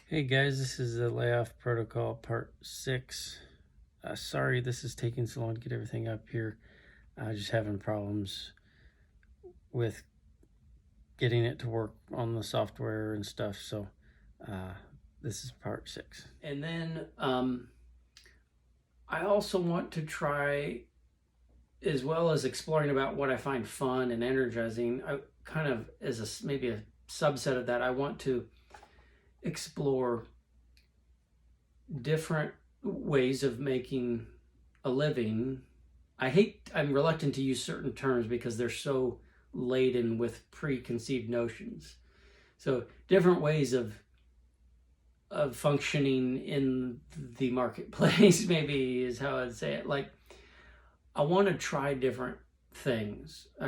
Hey guys, this is the Layoff Protocol Part 6. Sorry this is taking so long to get everything up here. Just having problems with getting it to work on the software and stuff. So this is Part 6. And then I also want to try, as well as exploring about what I find fun and energizing, I kind of, as maybe a subset of that, I want to explore different ways of making a living. I'm reluctant to use certain terms because they're so laden with preconceived notions. So different ways of functioning in the marketplace maybe is how I'd say it. Like, I want to try different things. I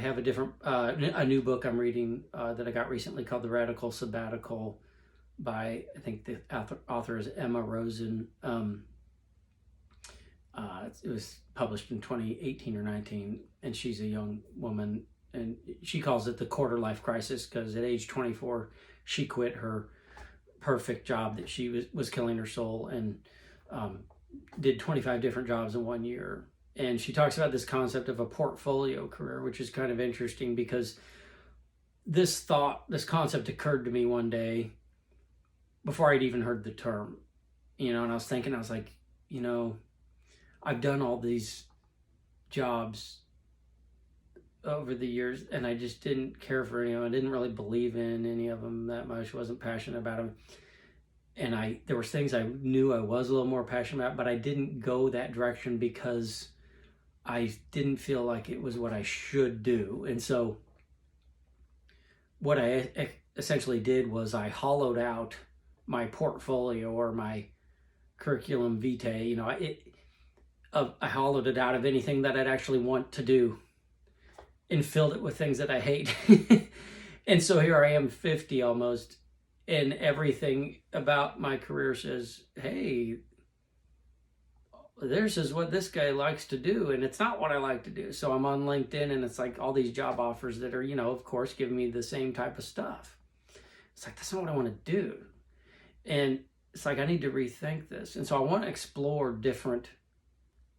have a new book I'm reading that I got recently called The Radical Sabbatical by, I think the author is Emma Rosen. It was published in 2018 or 19, and she's a young woman, and she calls it the quarter life crisis because at age 24 she quit her perfect job that she was killing her soul, and did 25 different jobs in 1 year. And she talks about this concept of a portfolio career, which is kind of interesting because this concept occurred to me one day before I'd even heard the term, and I was thinking, I was like, I've done all these jobs over the years and I just didn't care for any of them. I didn't really believe in any of them that much, wasn't passionate about them. And there was things I knew I was a little more passionate about, but I didn't go that direction because I didn't feel like it was what I should do. And so what I essentially did was I hollowed out my portfolio or my curriculum vitae. I hollowed it out of anything that I'd actually want to do and filled it with things that I hate. And so here I am, 50 almost, and everything about my career says, hey, this is what this guy likes to do, and it's not what I like to do. So I'm on LinkedIn, and it's like all these job offers that are, of course, giving me the same type of stuff. It's like, that's not what I want to do. And it's like, I need to rethink this. And so I want to explore different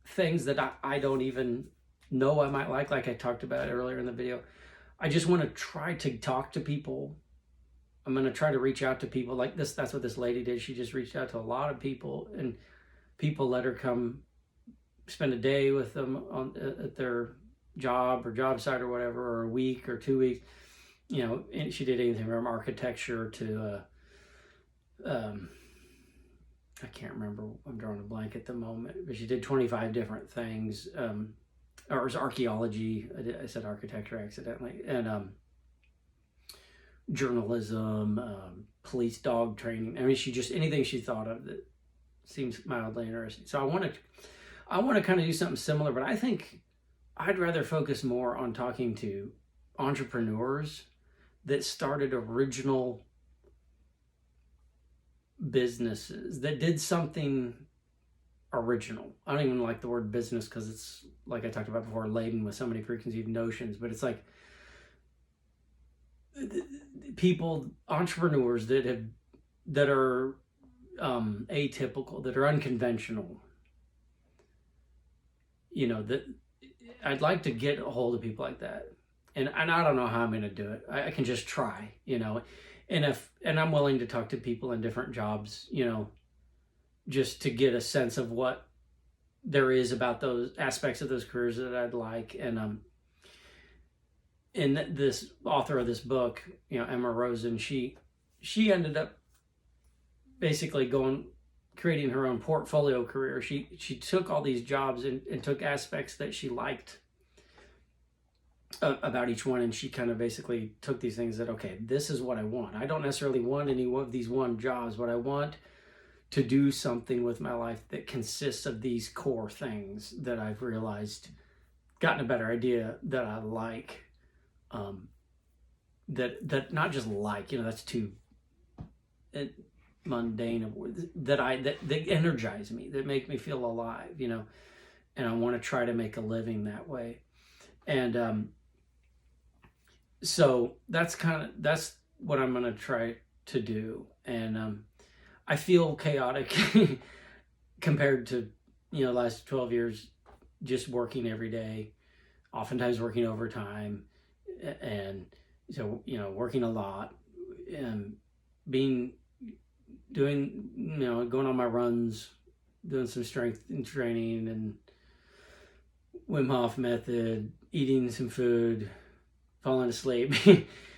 things that I don't even know I might like I talked about earlier in the video. I just want to try to talk to people. I'm going to try to reach out to people like this. That's what this lady did. She just reached out to a lot of people, and people let her come spend a day with them at their job or job site or whatever, or a week or 2 weeks. And she did anything from architecture to I can't remember. I'm drawing a blank at the moment, but she did 25 different things. Or it was archaeology. I said architecture accidentally, and journalism, police dog training. I mean, she just anything she thought of that seems mildly interesting. So I want to kind of do something similar, but I think I'd rather focus more on talking to entrepreneurs that started original businesses that did something original. I don't even like the word business because it's, like I talked about before, laden with so many preconceived notions, but it's like entrepreneurs that are atypical, that are unconventional. That I'd like to get a hold of people like that, and I don't know how I'm going to do it. I can just try, and I'm willing to talk to people in different jobs, just to get a sense of what there is about those aspects of those careers that I'd like. And this author of this book, Emma Rosen, she ended up basically creating her own portfolio career. She took all these jobs and took aspects that she liked about each one, and she kind of basically took these things that, okay, this is what I want. I don't necessarily want any of these one jobs, but I want to do something with my life that consists of these core things that I've realized, gotten a better idea that I like, that not just like, that's too mundane, that energize me, that make me feel alive, and I want to try to make a living that way. And so that's what I'm going to try to do. And I feel chaotic compared to, the last 12 years just working every day, oftentimes working overtime, and so, working a lot, and going on my runs, doing some strength and training and Wim Hof method, eating some food, falling asleep.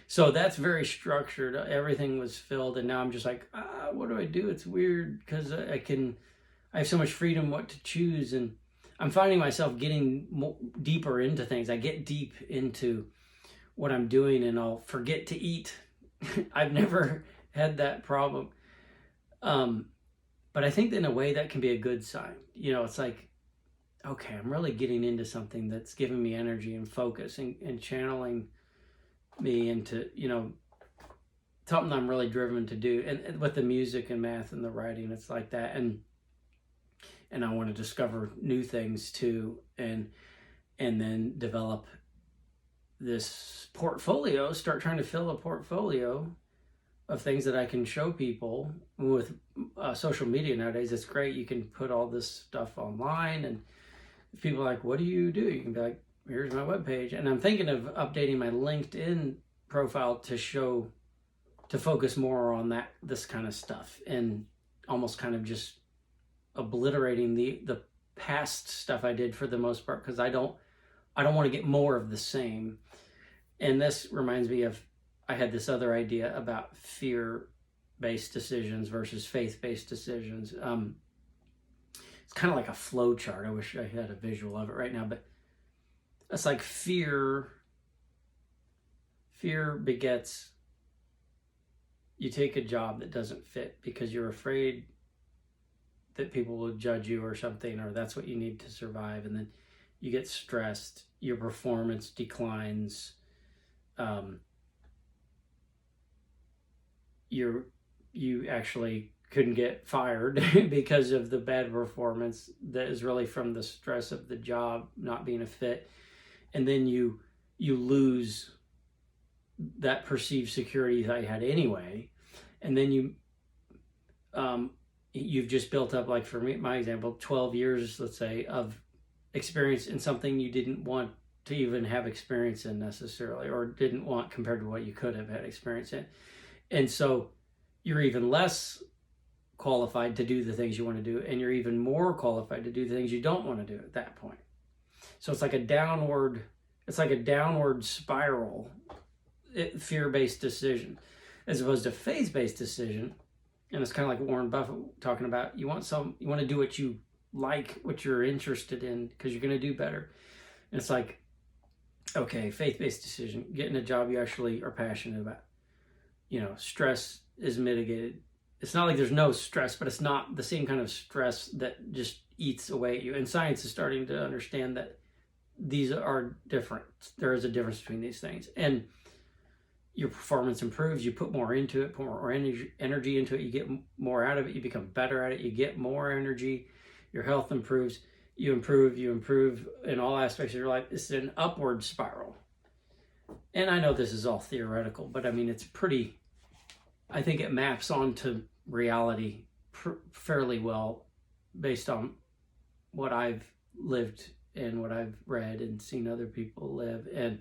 So that's very structured. Everything was filled, and now I'm just like, what do I do? It's weird because I have so much freedom what to choose, and I'm finding myself getting deeper into things. I get deep into what I'm doing, and I'll forget to eat. I've never had that problem. But I think in a way that can be a good sign. It's like, okay, I'm really getting into something that's giving me energy and focus and channeling me into, something I'm really driven to do. And with the music and math and the writing, it's like that. And I want to discover new things too, and then develop this portfolio, start trying to fill a portfolio of things that I can show people. With social media nowadays, it's great. You can put all this stuff online, and if people are like, what do? You can be like, here's my webpage. And I'm thinking of updating my LinkedIn profile to focus more on this kind of stuff, and almost kind of just obliterating the past stuff I did for the most part, because I don't want to get more of the same. And this reminds me of, I had this other idea about fear-based decisions versus faith-based decisions. It's kind of like a flow chart. I wish I had a visual of it right now, but it's like fear begets, you take a job that doesn't fit because you're afraid that people will judge you or something, or that's what you need to survive. And then you get stressed, your performance declines, you actually couldn't get fired because of the bad performance that is really from the stress of the job not being a fit. And then you lose that perceived security that you had anyway. And then you've just built up, like for me, my example, 12 years, let's say, of experience in something you didn't want to even have experience in necessarily, or didn't want compared to what you could have had experience in. And so you're even less qualified to do the things you want to do, and you're even more qualified to do the things you don't want to do at that point. So it's like a downward spiral, fear-based decision, as opposed to faith-based decision. And it's kind of like Warren Buffett talking about, you want to do what you like, what you're interested in, because you're going to do better. And it's like, okay, faith-based decision, getting a job you actually are passionate about. Stress is mitigated. It's not like there's no stress, but it's not the same kind of stress that just eats away at you. And science is starting to understand that these are different. There is a difference between these things. And your performance improves. You put more into it, put more energy into it. You get more out of it. You become better at it. You get more energy. Your health improves. You improve in all aspects of your life. It's an upward spiral. And I know this is all theoretical, but I mean, it's pretty, I think it maps onto reality fairly well based on what I've lived and what I've read and seen other people live. And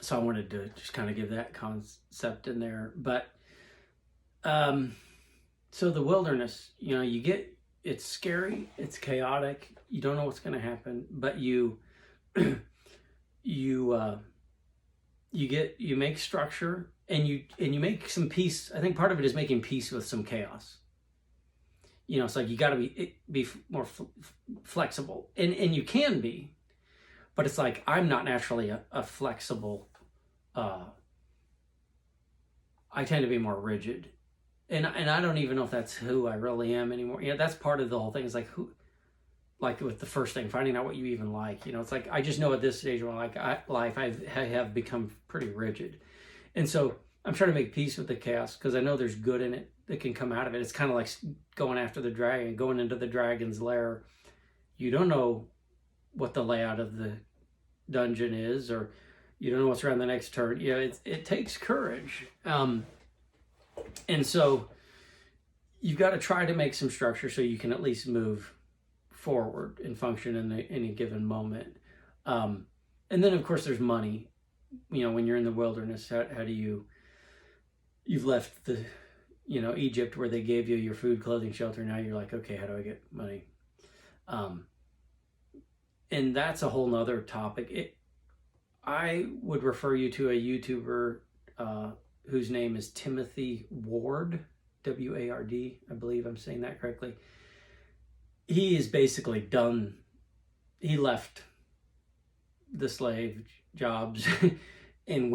so I wanted to just kind of give that concept in there. But so the wilderness, it's scary, it's chaotic, you don't know what's going to happen, but you make structure, and you make some peace. I think part of it is making peace with some chaos. It's like you got to be more flexible, and you can be, but it's like I'm not naturally a flexible. I tend to be more rigid, and I don't even know if that's who I really am anymore. That's part of the whole thing. Is like like with the first thing, finding out what you even like. It's like I just know at this stage of my life I have become pretty rigid, and so I'm trying to make peace with the chaos because I know there's good in it that can come out of it. It's kind of like going after the dragon, going into the dragon's lair. You don't know what the layout of the dungeon is, or You don't know what's around the next turn. You know, it takes courage. And so you've got to try to make some structure so you can at least move forward and function in any given moment. And then, of course, there's money. You know, when you're in the wilderness, how do you've left the, you know, Egypt where they gave you your food, clothing, shelter. Now you're like, okay, how do I get money? And that's a whole nother topic. I would refer you to a YouTuber whose name is Timothy Ward, W-A-R-D. I believe I'm saying that correctly. He is basically done. He left the slave jobs and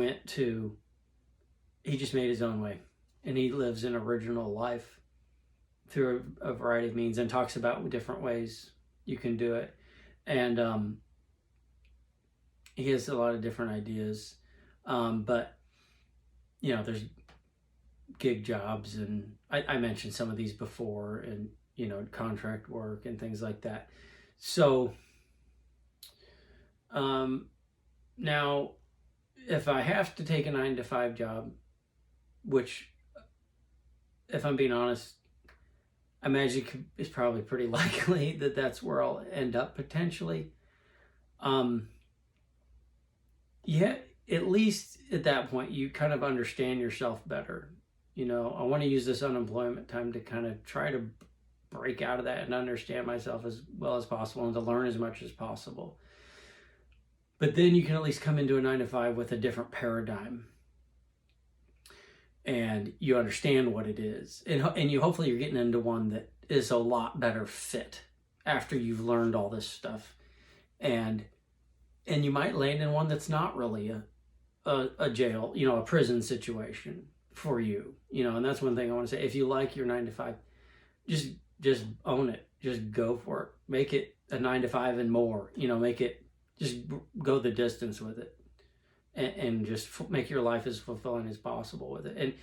he just made his own way. And he lives an original life through a variety of means and talks about different ways you can do it. And he has a lot of different ideas. But, you know, there's gig jobs, and I mentioned some of these before, and, you know, contract work and things like that. So now, if I have to take a 9-to-5 job, which, if I'm being honest, I imagine it's probably pretty likely that that's where I'll end up potentially. Yeah, at least at that point, you kind of understand yourself better. You know, I want to use this unemployment time to kind of try to break out of that and understand myself as well as possible and to learn as much as possible. But then you can at least come into a 9-to-5 with a different paradigm, and you understand what it is, and you hopefully you're getting into one that is a lot better fit after you've learned all this stuff, and you might land in one that's not really a jail, you know, a prison situation for you, you know. And that's one thing I want to say: if you like your 9-to-5, just own it, just go for it, make it a 9-to-5 and more, you know, just go the distance with it, and just make your life as fulfilling as possible with it. And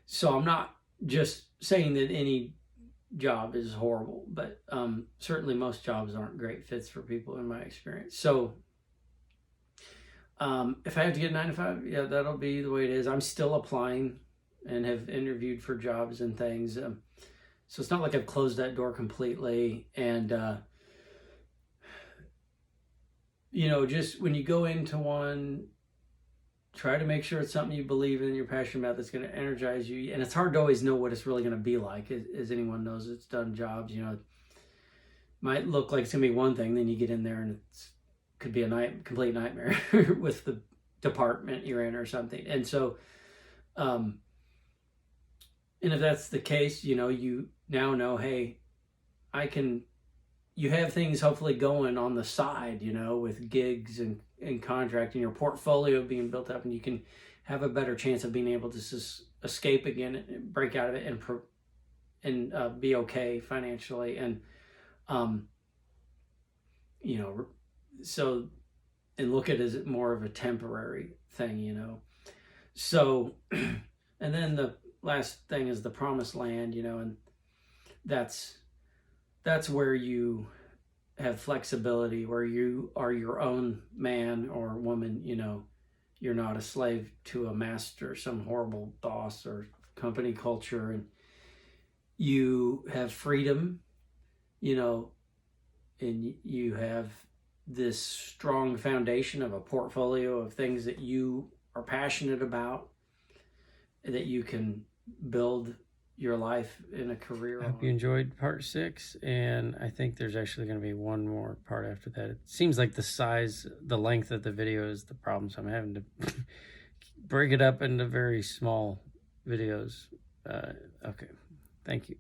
so I'm not just saying that any job is horrible, but certainly most jobs aren't great fits for people in my experience. So if I have to get 9-to-5, yeah, that'll be the way it is. I'm still applying and have interviewed for jobs and things. So it's not like I've closed that door completely. And you know, just when you go into one, try to make sure it's something you believe in, you're passionate about, that's going to energize you. And it's hard to always know what it's really going to be like. As anyone knows that's done jobs, you know, it might look like it's going to be one thing, then you get in there and it could be a complete nightmare with the department you're in or something. And so, and if that's the case, you know, you now know, hey, you have things hopefully going on the side, you know, with gigs and contracting, your portfolio being built up, and you can have a better chance of being able to escape again and break out of it and be okay financially. And, you know, so, and look at it as more of a temporary thing, you know. So, and then the last thing is the promised land, you know, and that's where you have flexibility, where you are your own man or woman, you know. You're not a slave to a master, some horrible boss or company culture, and you have freedom, you know, and you have this strong foundation of a portfolio of things that you are passionate about, that you can build your life in a career. I hope you enjoyed part 6, and I think there's actually going to be one more part after that. It seems like the length of the video is the problem, so I'm having to break it up into very small videos. Okay, thank you.